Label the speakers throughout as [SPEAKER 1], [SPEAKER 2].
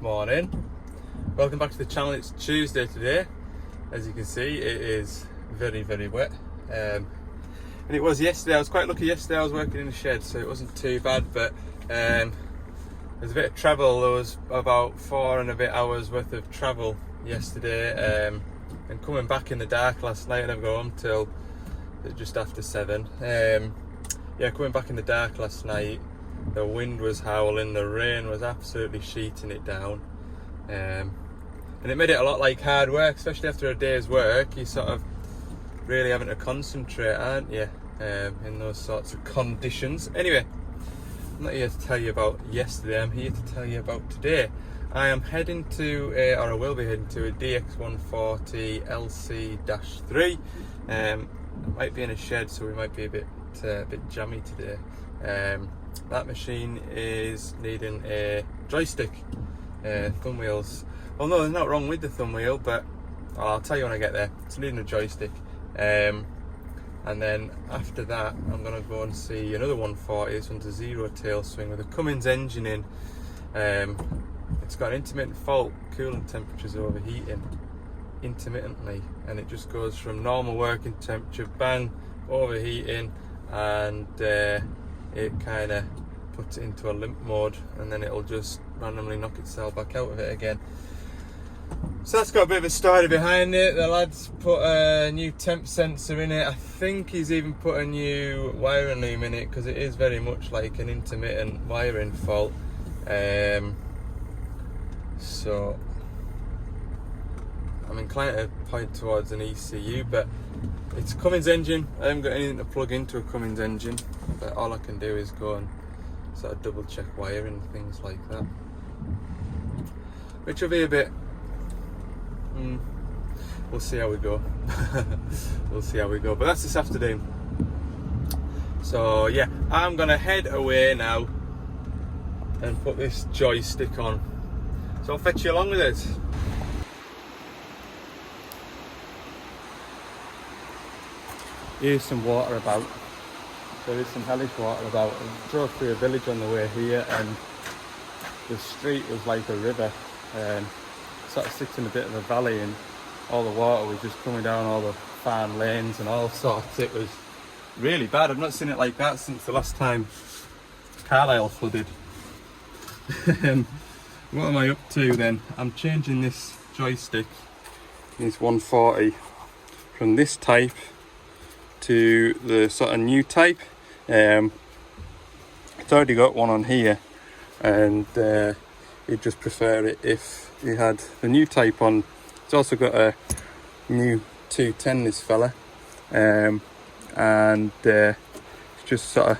[SPEAKER 1] Morning, welcome back to the channel. It's Tuesday today. As you can see, it is very wet, and it was yesterday. I was quite lucky yesterday. I was working in a shed, so it wasn't too bad, but there's a bit of travel. There was about 4 and a bit hours worth of travel yesterday, and coming back in the dark last night. I didn't go home till just after 7. Yeah, coming back in the dark last night. The wind was howling, the rain was absolutely sheeting it down, and it made it a lot like hard work, especially after a day's work. You're sort of really having to concentrate, aren't you, in those sorts of conditions. Anyway, I'm not here to tell you about yesterday, I'm here to tell you about today. I am heading to, or I will be heading to a DX140 LC-3. It might be in a shed, so we might be a bit jammy today. That machine is needing a joystick, thumb wheels. Well, no, there's not wrong with the thumb wheel, but I'll tell you when I get there. It's needing a joystick, and then after that I'm going to go and see another 140. This one's a zero tail swing with a Cummins engine in. It's got an intermittent fault, coolant temperature's overheating intermittently, and it just goes from normal working temperature, bang, overheating, and it kind of puts it into a limp mode, and then it'll just randomly knock itself back out of it again. So that's got a bit of a story behind it. The lad's put a new temp sensor in it. I think he's even put a new wiring loom in it, because it is very much like an intermittent wiring fault. So I'm inclined to point towards an ECU, but it's a Cummins engine. I haven't got anything to plug into a Cummins engine, but all I can do is go and sort of double check wiring and things like that, which will be a bit we'll see how we go. We'll see how we go, but that's this afternoon. So yeah, I'm gonna head away now and put this joystick on, so I'll fetch you along with it. Here's some water about. There is some hellish water about. I drove through a village on the way here, and the street was like a river, and sort of sits in a bit of a valley, and all the water was just coming down all the farm lanes and all sorts. It was really bad. I've not seen it like that since the last time Carlisle flooded. What am I up to then? I'm changing this joystick, this 140, from this type to the sort of new type. It's already got one on here, and you'd just prefer it if you had the new type on. It's also got a new 210, this fella, and it's just sort of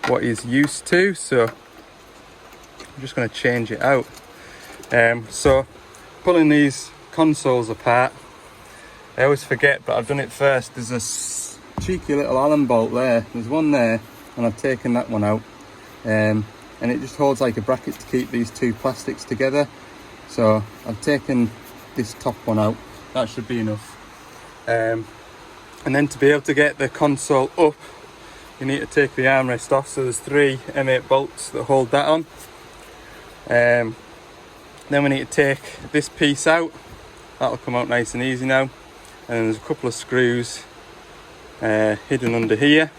[SPEAKER 1] what he's used to, so I'm just going to change it out. So pulling these consoles apart, I always forget, but I've done it first. There's a cheeky little Allen bolt there. There's one there, and I've taken that one out, and it just holds like a bracket to keep these two plastics together. So I've taken this top one out. That should be enough. And then to be able to get the console up, you need to take the armrest off. So there's 3 M8 bolts that hold that on. Then we need to take this piece out. That'll come out nice and easy now. And there's a couple of screws hidden under here,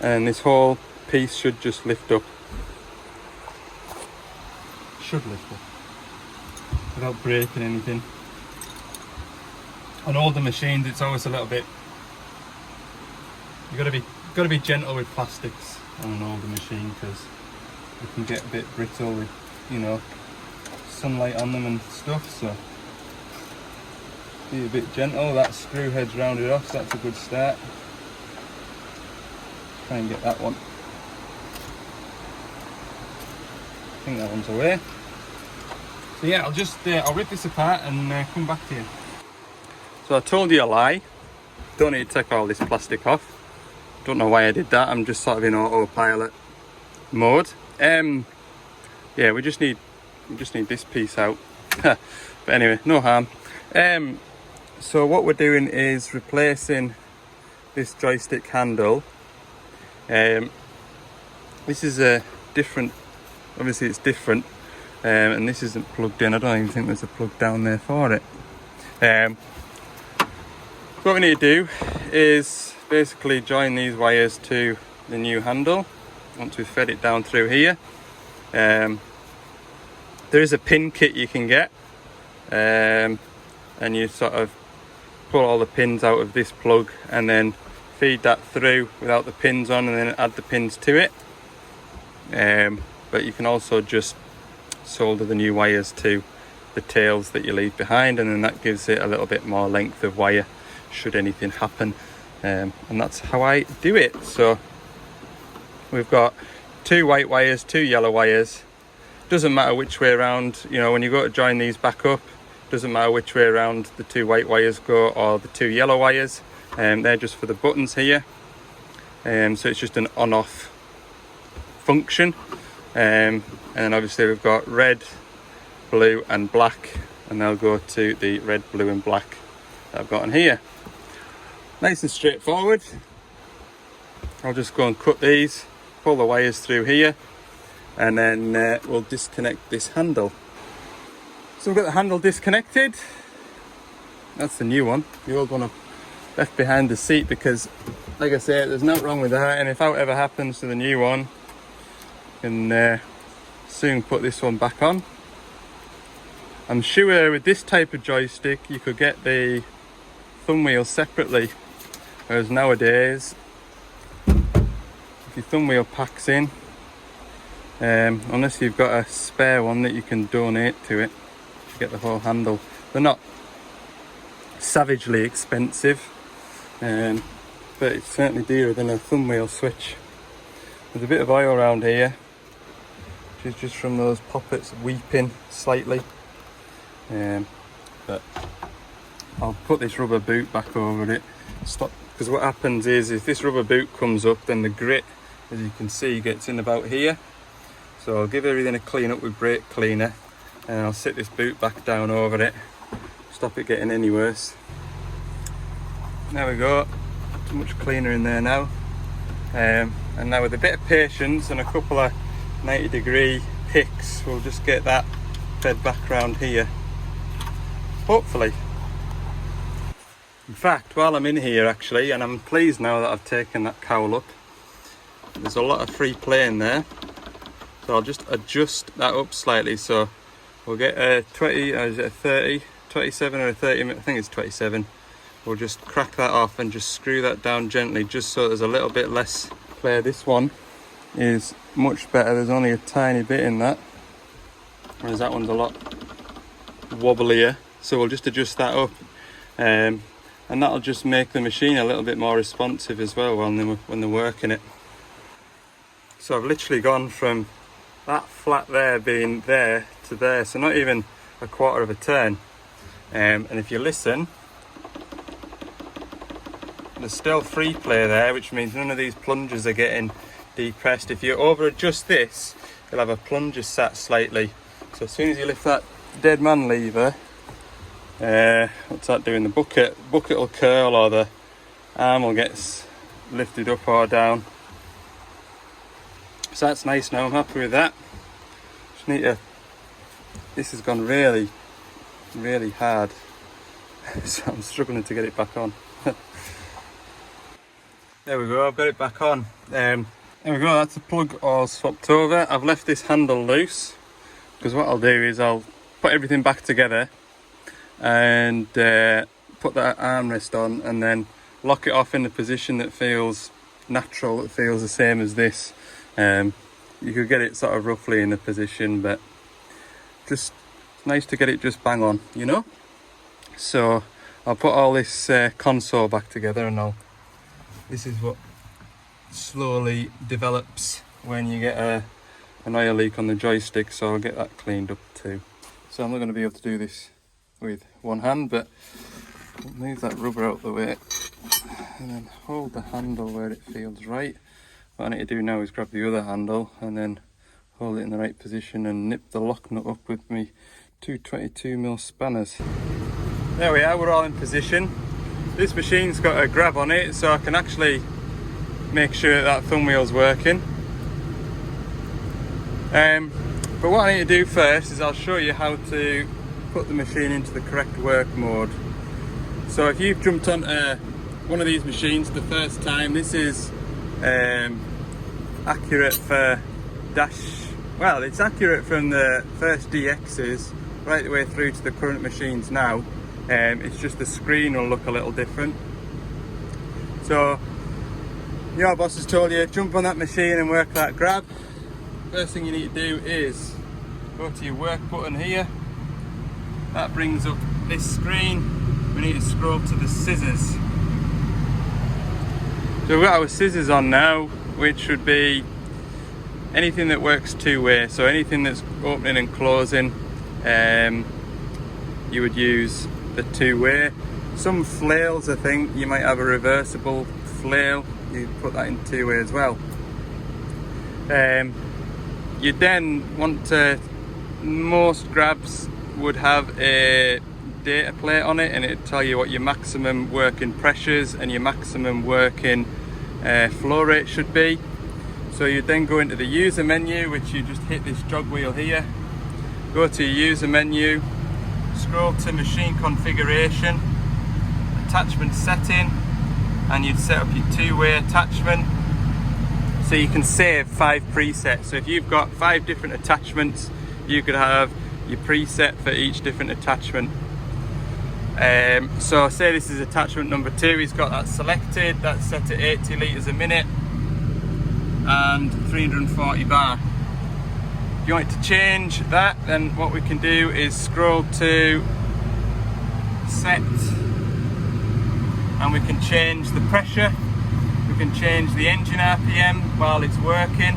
[SPEAKER 1] and this whole piece should just lift up. Should lift up without breaking anything. On older machines, it's always a little bit. You gotta be gentle with plastics on an older machine, because it can get a bit brittle with, you know, sunlight on them and stuff. So be a bit gentle. That screw head's rounded off, so that's a good start. Try and get that one. I think that one's away. So yeah, I'll rip this apart and come back to you. So I told you a lie. Don't need to take all this plastic off. Don't know why I did that. I'm just sort of in autopilot mode. Yeah, we just need this piece out. But anyway, no harm. So what we're doing is replacing this joystick handle. This is a different, obviously it's different. and this isn't plugged in. I don't even think there's a plug down there for it. What we need to do is basically join these wires to the new handle once we've fed it down through here. There is a pin kit you can get, and you sort of pull all the pins out of this plug and then feed that through without the pins on, and then add the pins to it. But you can also just solder the new wires to the tails that you leave behind, and then that gives it a little bit more length of wire should anything happen. And that's how I do it. So we've got 2 white wires, 2 yellow wires. Doesn't matter which way around, you know, when you go to join these back up, doesn't matter which way around the 2 white wires go or the 2 yellow wires. They're just for the buttons here. So it's just an on-off function. And then obviously we've got red, blue and black, and they'll go to the red, blue and black that I've got on here. Nice and straightforward. I'll just go and cut these, pull the wires through here, and then we'll disconnect this handle. So we've got the handle disconnected. That's the new one. The old one I've left behind the seat because, like I say, there's nothing wrong with that, and if whatever happens to the new one, you can soon put this one back on. I'm sure with this type of joystick you could get the thumb wheel separately, whereas nowadays if your thumb wheel packs in, unless you've got a spare one that you can donate to it to get the whole handle, they're not savagely expensive, but it's certainly dearer than a thumb wheel switch. There's a bit of oil around here, which is just from those poppets weeping slightly, but I'll put this rubber boot back over it. Stop, because what happens is if this rubber boot comes up, then the grit, as you can see, gets in about here. So I'll give everything a clean up with brake cleaner, and I'll sit this boot back down over it, stop it getting any worse. There we go, it's much cleaner in there now. And now with a bit of patience and a couple of 90-degree picks, we'll just get that fed back round here, hopefully. In fact, while I'm in here actually, and I'm pleased now that I've taken that cowl up, there's a lot of free play in there, so I'll just adjust that up slightly. So we'll get a 20, or is it a 30, 27 or a 30, I think it's 27. We'll just crack that off and just screw that down gently, just so there's a little bit less play. This one is much better, there's only a tiny bit in that, whereas that one's a lot wobblier. So we'll just adjust that up, and that'll just make the machine a little bit more responsive as well when they're working it. So I've literally gone from that flat there being there to there, so not even a quarter of a turn. And if you listen, there's still free play there, which means none of these plungers are getting depressed. If you over adjust this, you'll have a plunger sat slightly. So as soon as you lift that dead man lever, what's that doing? The bucket will curl, or the arm will get lifted up or down. So that's nice now, I'm happy with that. Just need to, this has gone really, really hard, so I'm struggling to get it back on. There we go, I've got it back on. There we go, that's the plug all swapped over. I've left this handle loose, because what I'll do is I'll put everything back together and put that armrest on, and then lock it off in a position that feels natural, that feels the same as this. You could get it sort of roughly in the position, but just it's nice to get it just bang on, you know. So I'll put all this console back together, and this is what slowly develops when you get an oil leak on the joystick, so I'll get that cleaned up too. So I'm not going to be able to do this with one hand, but I'll move that rubber out the way and then hold the handle where it feels right. What I need to do now is grab the other handle and then hold it in the right position and nip the lock nut up with me 222mm spanners. There we are, we're all in position. This machine's got a grab on it, so I can actually make sure that thumb wheel's working. But what I need to do first is I'll show you how to put the machine into the correct work mode. So if you've jumped on one of these machines the first time, this is accurate for well, it's accurate from the first DXs right the way through to the current machines now. It's just the screen will look a little different. So your boss has told you jump on that machine and work that grab. First thing you need to do is go to your work button here. That brings up this screen. We need to scroll to the scissors. So we've got our scissors on now, which should be anything that works two-way. So anything that's opening and closing, you would use the two-way. Some flails, I think, you might have a reversible flail. You put that in two-way as well. You then want to, most grabs would have a data plate on it, and it'd tell you what your maximum working pressures and your maximum working flow rate should be. So you then go into the user menu, which you just hit this jog wheel here, go to your user menu, scroll to machine configuration, attachment setting, and you'd set up your two-way attachment. So you can save 5 presets. So if you've got 5 different attachments, you could have your preset for each different attachment. So say this is attachment number 2, he's got that selected, that's set to 80 litres a minute and 340 bar. If you want to change that, then what we can do is scroll to set, and we can change the pressure, we can change the engine RPM while it's working,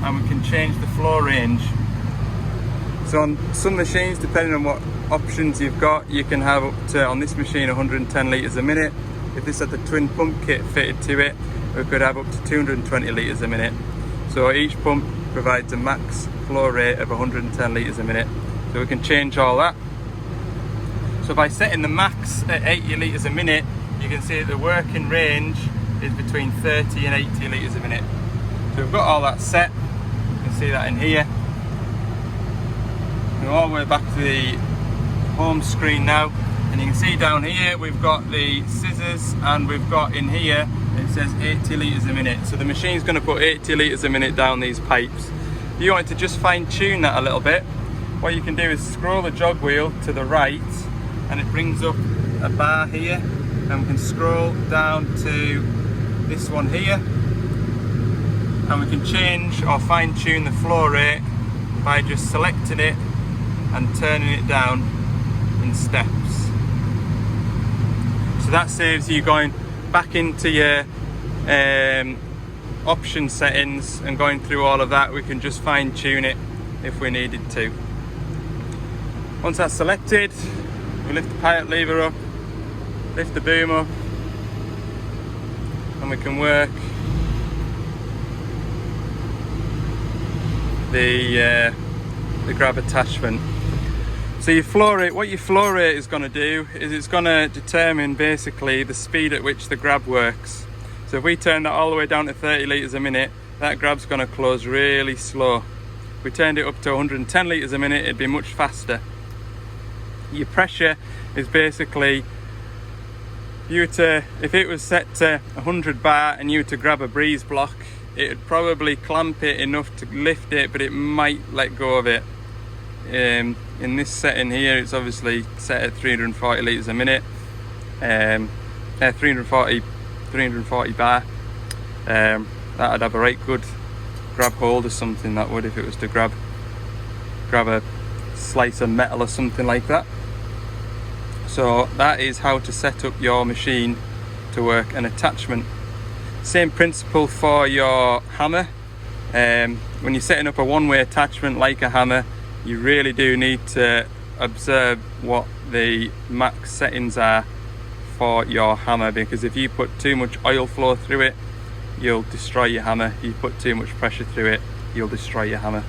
[SPEAKER 1] and we can change the flow range. So on some machines, depending on what options you've got, you can have up to, on this machine, 110 litres a minute. If this had the twin pump kit fitted to it, we could have up to 220 litres a minute. So each pump provides a max flow rate of 110 litres a minute. So we can change all that. So by setting the max at 80 litres a minute, you can see that the working range is between 30 and 80 litres a minute. So we've got all that set. You can see that in here. Go all the way back to the home screen now, and you can see down here we've got the scissors, and we've got in here it says 80 litres a minute. So the machine's going to put 80 litres a minute down these pipes. If you want to just fine tune that a little bit, what you can do is scroll the jog wheel to the right, and it brings up a bar here, and we can scroll down to this one here, and we can change or fine tune the flow rate by just selecting it and turning it down in steps. So that saves you going back into your option settings and going through all of that. We can just fine tune it if we needed to. Once that's selected, we lift the pilot lever up, lift the boom up, and we can work the grab attachment. So your flow rate, what your flow rate is going to do is it's going to determine basically the speed at which the grab works. So if we turn that all the way down to 30 litres a minute, that grab's going to close really slow. If we turned it up to 110 litres a minute, it'd be much faster. Your pressure is basically, if it was set to 100 bar and you were to grab a breeze block, it would probably clamp it enough to lift it, but it might let go of it. In this setting here, it's obviously set at 340 litres a minute, 340 bar. That'd have a right good grab hold or something, that would, if it was to grab a slice of metal or something like that. So that is how to set up your machine to work an attachment. Same principle for your hammer. When you're setting up a one-way attachment like a hammer, you really do need to observe what the max settings are for your hammer, because if you put too much oil flow through it, you'll destroy your hammer. If you put too much pressure through it, you'll destroy your hammer.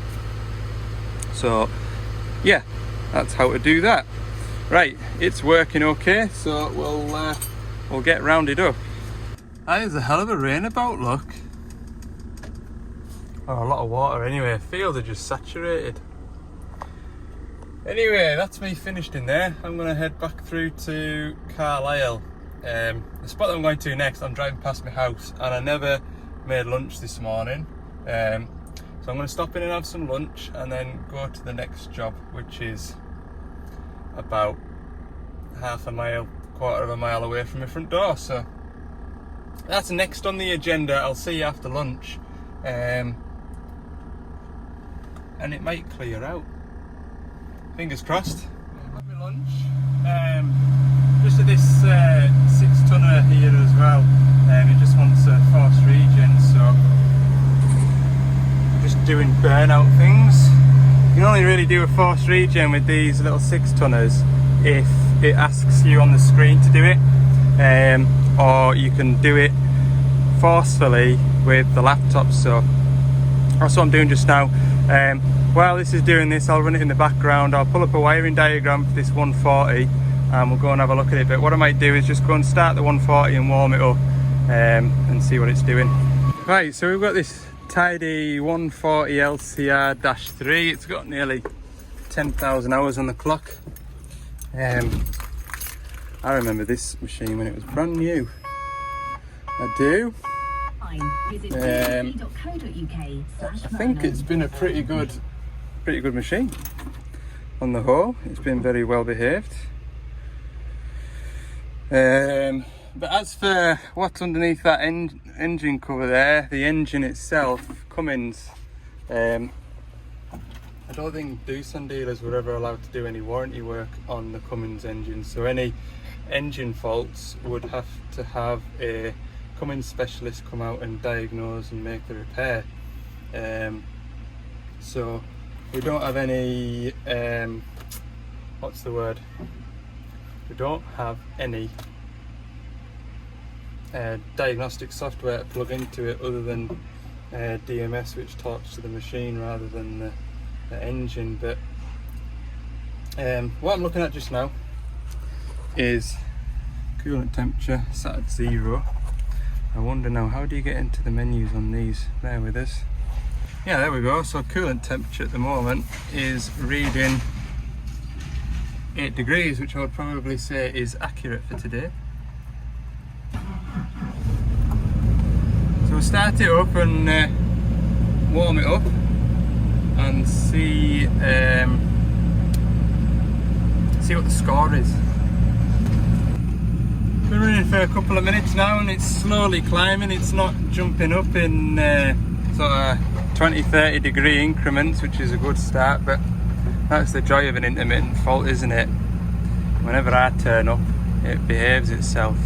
[SPEAKER 1] So yeah, that's how to do that. Right, it's working okay, so we'll get rounded up. There's a hell of a rain about, look. Oh, a lot of water anyway. Fields are just saturated. Anyway, that's me finished in there. I'm going to head back through to Carlisle. The spot that I'm going to next, I'm driving past my house and I never made lunch this morning. So I'm going to stop in and have some lunch and then go to the next job, which is about half a mile, quarter of a mile away from my front door. So that's next on the agenda. I'll see you after lunch. And it might clear out. Fingers crossed. I've had my lunch. Just at this 6-tonner here as well. It just wants a forced regen, so I'm just doing burnout things. You can only really do a forced regen with these little 6-tonners if it asks you on the screen to do it, or you can do it forcefully with the laptop. So that's what I'm doing just now. While this is doing this, I'll run it in the background. I'll pull up a wiring diagram for this 140 and we'll go and have a look at it. But what I might do is just go and start the 140 and warm it up and see what it's doing. Right, so we've got this tidy 140 LCR-3. It's got nearly 10,000 hours on the clock. I remember this machine when it was brand new. I do. I think it's been a pretty good machine on the whole. It's been very well behaved. But as for what's underneath that engine cover there, the engine itself, Cummins, I don't think Doosan dealers were ever allowed to do any warranty work on the Cummins engine, so any engine faults would have to have a Cummins specialist come out and diagnose and make the repair. So we don't have any what's the word? We don't have any diagnostic software to plug into it other than DMS, which talks to the machine rather than the engine. But what I'm looking at just now is coolant temperature set at 0. I wonder now, how do you get into the menus on these? Bear with us. Yeah, there we go. So coolant temperature at the moment is reading 8 degrees, which I would probably say is accurate for today. So we'll start it up and warm it up and see what the score is. Been running for a couple of minutes now and it's slowly climbing. It's not jumping up in sort of 20-30 degree increments, which is a good start, but that's the joy of an intermittent fault, isn't it? Whenever I turn up, it behaves itself.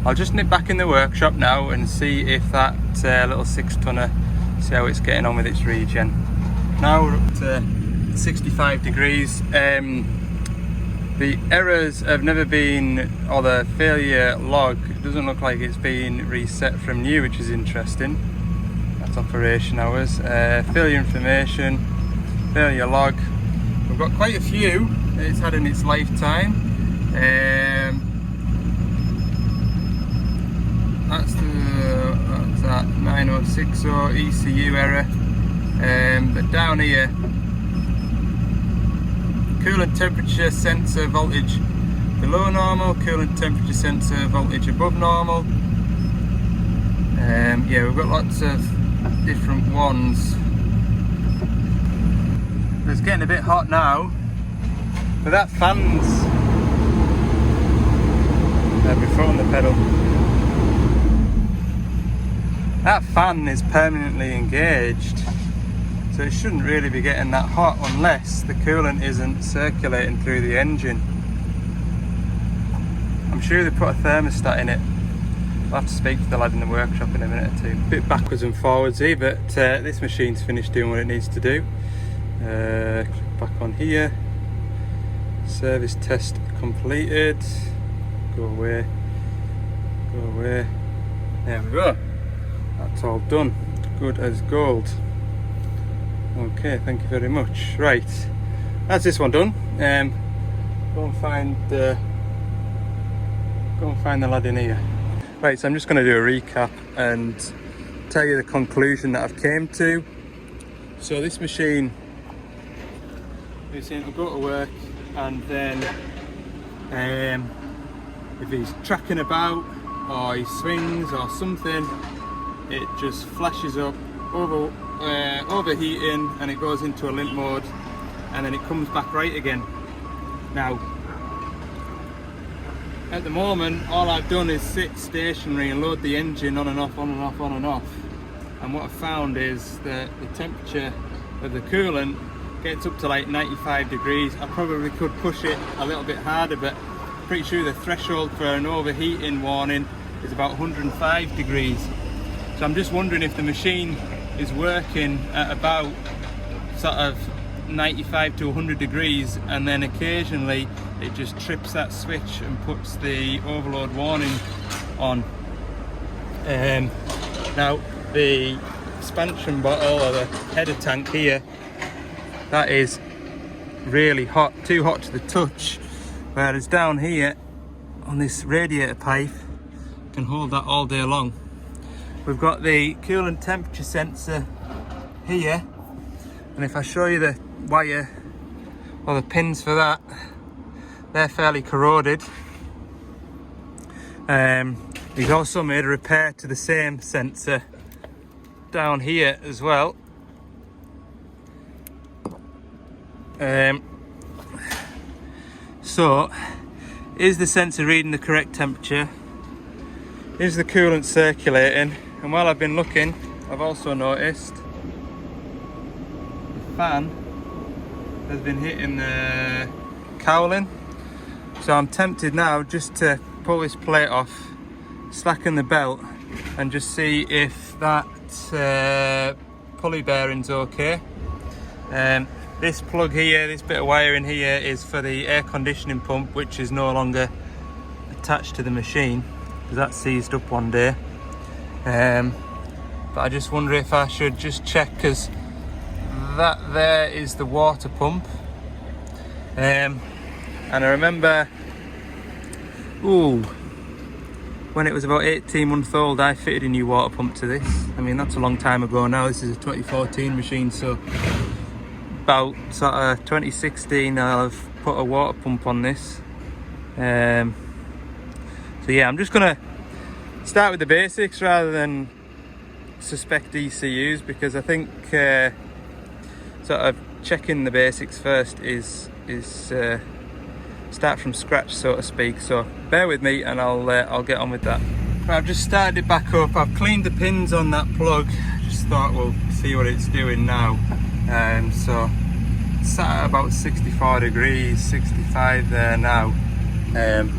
[SPEAKER 1] I'll just nip back in the workshop now and see if that little 6-tonner, see how it's getting on with its regen. Now we're up to 65 degrees. The errors have never been, or the failure log, it doesn't look like it's been reset from new, which is interesting. That's operation hours. Failure information, failure log. We've got quite a few that it's had in its lifetime. That's that 9060 ECU error. But down here, coolant temperature sensor voltage below normal, coolant temperature sensor voltage above normal. Yeah, we've got lots of different ones. It's getting a bit hot now, but that fan's before on the pedal. That fan is permanently engaged, so it shouldn't really be getting that hot unless the coolant isn't circulating through the engine. I'm sure they put a thermostat in it. I'll have to speak to the lad in the workshop in a minute or two. A bit backwards and forwards here, but this machine's finished doing what it needs to do. Click back on here. Service test completed. Go away. Go away. There we go. That's all done. Good as gold. Okay, thank you very much. Right, that's this one done. Go and find the lad in here. Right, so I'm just going to do a recap and tell you the conclusion that I've came to. So this machine You're saying he'll go to work, and then if he's tracking about or he swings or something, it just flashes up overheating, and it goes into a limp mode, and then it comes back right again. Now, at the moment, all I've done is sit stationary and load the engine on and off, on and off, on and off. And what I've found is that the temperature of the coolant gets up to like 95 degrees. I probably could push it a little bit harder, but I'm pretty sure the threshold for an overheating warning is about 105 degrees. So I'm just wondering if the machine is working at about sort of 95 to 100 degrees, and then occasionally it just trips that switch and puts the overload warning on. Now the expansion bottle, or the header tank here, that is really hot, too hot to the touch, whereas down here on this radiator pipe can hold that all day long. We've got the coolant temperature sensor here, and if I show you the wire or the pins for that, they're fairly corroded. He's also made a repair to the same sensor down here as well. So, is the sensor reading the correct temperature? Is the coolant circulating? And while I've been looking, I've also noticed the fan has been hitting the cowling. So I'm tempted now just to pull this plate off, slacken the belt, and just see if that pulley bearing's okay. This plug here, this bit of wire in here, is for the air conditioning pump, which is no longer attached to the machine because that seized up one day. But I just wonder if I should just check, because that there is the water pump. And I remember, when it was about 18 months old, I fitted a new water pump to this. I mean, that's a long time ago now. This is a 2014 machine, so about sort of 2016 I'll have put a water pump on this. So yeah, I'm just gonna start with the basics rather than suspect ECUs, because I think sort of checking the basics first is start from scratch, so to speak. So bear with me and I'll get on with that. I've just started it back up. I've cleaned the pins on that plug. Just thought we'll see what it's doing now. So it's sat at about 64 degrees, 65 there now.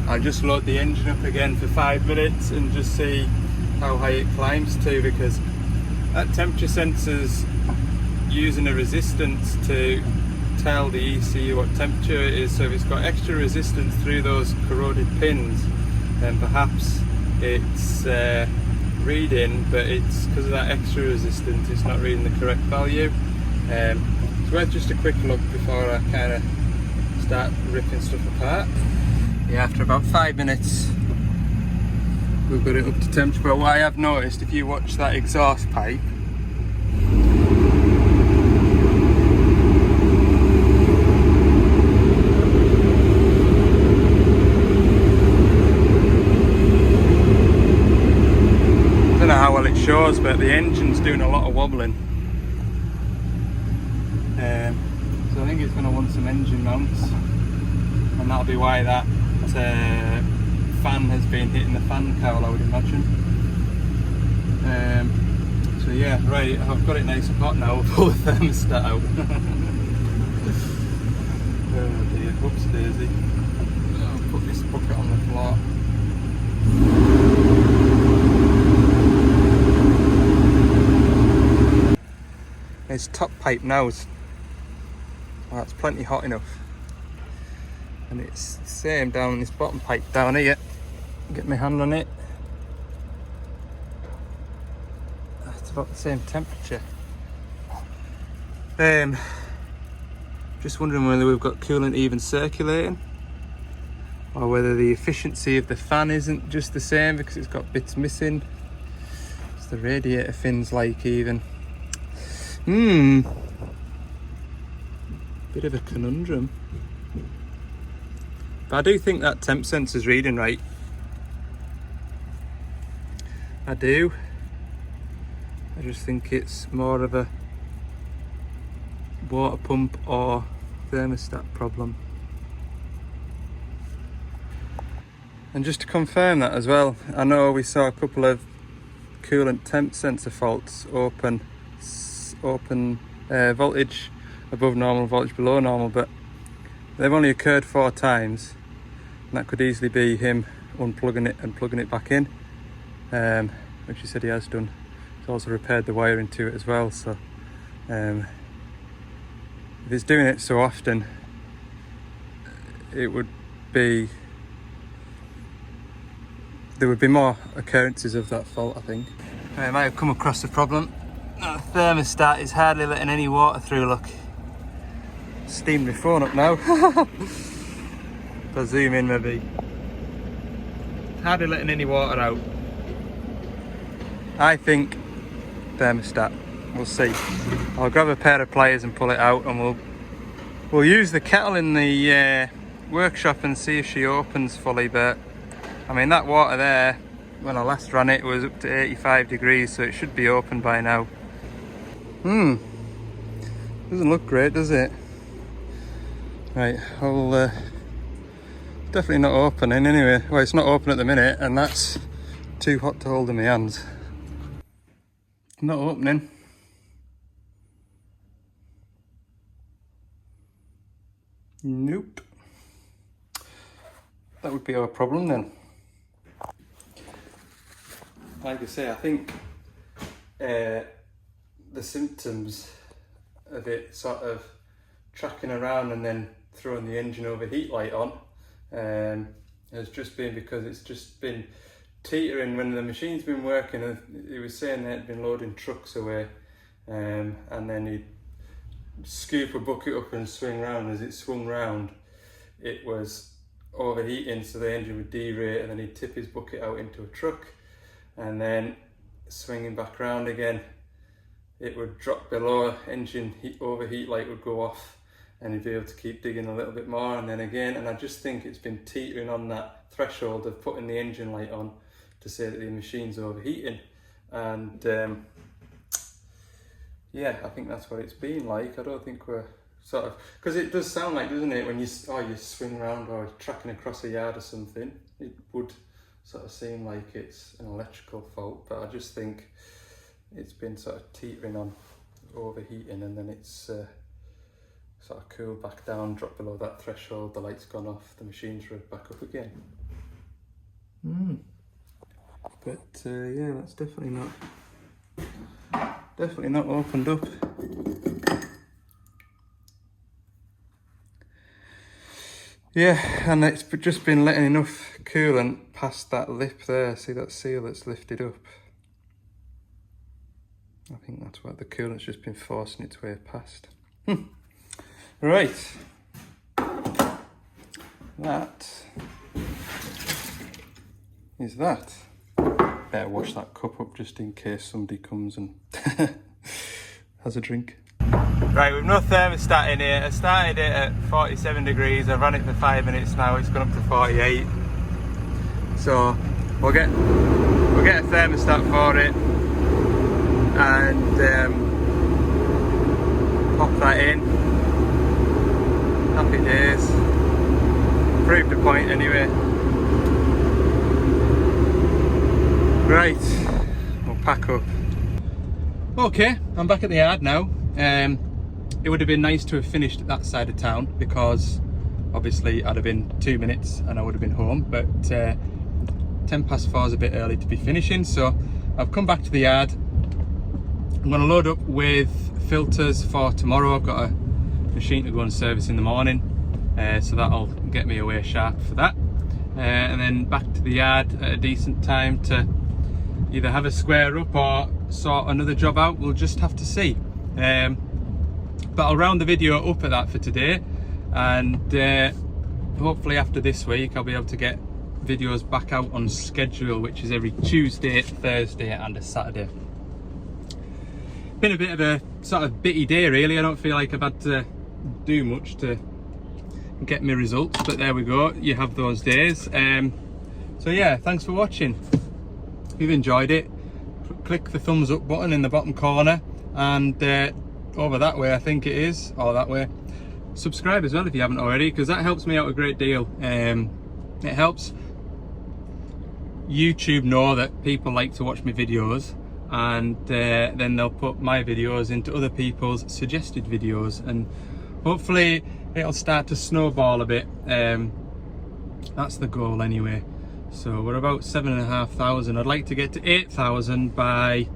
[SPEAKER 1] I'll just load the engine up again for 5 minutes and just see how high it climbs to, because that temperature sensor's using a resistance to tell the ECU what temperature it is. So if it's got extra resistance through those corroded pins, then perhaps it's reading, but it's because of that extra resistance, it's not reading the correct value. It's worth just a quick look before I kind of start ripping stuff apart. Yeah, after about 5 minutes we've got it up to temperature. But what I have noticed, if you watch that exhaust pipe, I don't know how well it shows, but the engine's doing a lot of wobbling. So I think it's going to want some engine mounts, and that'll be why that fan has been hitting the fan cowl, I would imagine. So yeah, right, I've got it nice and hot now. We'll pull the thermostat out. Oh dear, whoops daisy. I'll put this bucket on the floor. This top pipe now is, well, that's plenty hot enough. And it's the same down in this bottom pipe down here. Get my hand on it. It's about the same temperature. Just wondering whether we've got coolant even circulating, or whether the efficiency of the fan isn't just the same because it's got bits missing. It's the radiator fins like even. Bit of a conundrum. But I do think that temp sensor's reading right. I do. I just think it's more of a water pump or thermostat problem. And just to confirm that as well, I know we saw a couple of coolant temp sensor faults, open voltage above normal, voltage below normal, but they've only occurred 4 times, and that could easily be him unplugging it and plugging it back in, which he said he has done. He's also repaired the wiring to it as well, so if he's doing it so often, there would be more occurrences of that fault, I think. I might have come across the problem. The thermostat is hardly letting any water through, look. Steamed my phone up now. If I zoom in maybe. Hardly letting any water out. I think thermostat. We'll see. I'll grab a pair of pliers and pull it out, and we'll use the kettle in the workshop and see if she opens fully, but I mean that water there, when I last ran it, was up to 85 degrees, so it should be open by now. Doesn't look great, does it? Right, I'll definitely not opening anyway. Well, it's not open at the minute, and that's too hot to hold in my hands. Not opening. Nope. That would be our problem then. Like I say, I think the symptoms of it sort of tracking around and then throwing the engine overheat light on has just been because it's just been teetering when the machine's been working. He was saying that he'd been loading trucks away, and then he'd scoop a bucket up and swing round. As it swung round, it was overheating, so the engine would derate, and then he'd tip his bucket out into a truck, and then swinging back round again, it would drop below, engine overheat light would go off, and he'd be able to keep digging a little bit more, and then again. And I just think it's been teetering on that threshold of putting the engine light on to say that the machine's overheating. And yeah, I think that's what it's been like. I don't think we're sort of, because it does sound like, doesn't it, when you swing around or tracking across a yard or something, it would sort of seem like it's an electrical fault, but I just think it's been sort of teetering on overheating, and then it's sort of cooled back down, dropped below that threshold, the light's gone off, the machine's right back up again. But yeah, that's definitely not opened up. Yeah, and it's just been letting enough coolant past that lip there. See that seal that's lifted up? I think that's why the coolant's just been forcing its way past. Right. That is that. Better wash that cup up just in case somebody comes and has a drink. Right, we've no thermostat in here. I started it at 47 degrees. I've run it for 5 minutes now. It's gone up to 48. So we'll get a thermostat for it and pop that in. Happy days. Proved the point anyway. Right, we'll pack up. Okay, I'm back at the yard now. It would have been nice to have finished at that side of town, because obviously I'd have been 2 minutes and I would have been home, but 4:10 is a bit early to be finishing, so I've come back to the yard. I'm going to load up with filters for tomorrow. I've got a machine to go and service in the morning, so that'll get me away sharp for that, and then back to the yard at a decent time to either have a square up or sort another job out. We'll just have to see. But I'll round the video up at that for today, and hopefully after this week I'll be able to get videos back out on schedule, which is every Tuesday, Thursday and a Saturday. Been a bit of a sort of bitty day really. I don't feel like I've had to do much to get me results, but there we go, you have those days. So yeah, thanks for watching. If you've enjoyed it, click the thumbs up button in the bottom corner, and over that way I think it is, or that way, subscribe as well if you haven't already, because that helps me out a great deal. It helps YouTube know that people like to watch my videos, and then they'll put my videos into other people's suggested videos, and hopefully it'll start to snowball a bit. That's the goal anyway. So we're about 7,500. I'd like to get to 8,000 by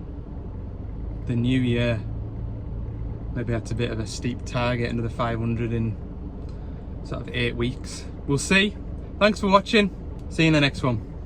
[SPEAKER 1] the new year. Maybe that's a bit of a steep target, another 500 in sort of 8 weeks. We'll see. Thanks for watching. See you in the next one.